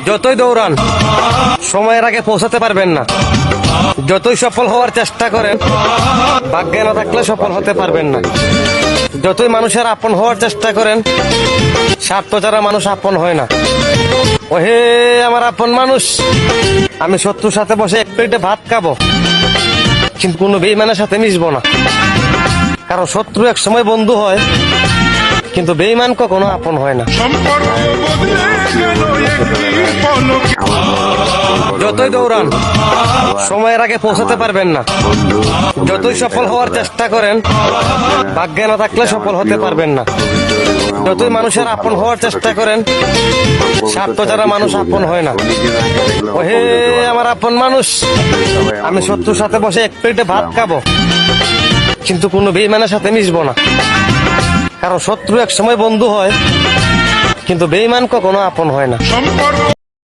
যতই দৌড়ান সময়ের আগে পৌঁছাতে পারবেন না। যতই সফল হওয়ার চেষ্টা করেন ভাগ্যে না থাকলে সফল হতে পারবেন না। যতই মানুষের আপন হওয়ার চেষ্টা করেন স্বার্থ ছাড়া মানুষ আপন হয় না। ওহে আমার আপন মানুষ, আমি শত্রুর সাথে বসে এক প্লেটে ভাত খাবো কিন্তু কোনো বেঈমানের সাথে মিশবো না। কারণ শত্রু এক সময় বন্ধু হয় কিন্তু বেঈমান কখনো আপন হয় না। যতই দৌড়ান সময়ের আগে পৌঁছাতে পারবেন না। যতই সফল হওয়ার চেষ্টা করেন ভাগ্যে না থাকলে সফল হতে পারবেন না। যতই মানুষের আপন হওয়ার চেষ্টা করেন স্বার্থ ছাড়া মানুষ আপন হয় না। ওহে আমার আপন মানুষ, আমি শত্রুর সাথে বসে এক প্লেটে ভাত খাবো কিন্তু কোনো বেঈমানের সাথে মিশবো না। কারণ শত্রু এক সময় বন্ধু হয় কিন্তু বেঈমান কখনো আপন হয় না।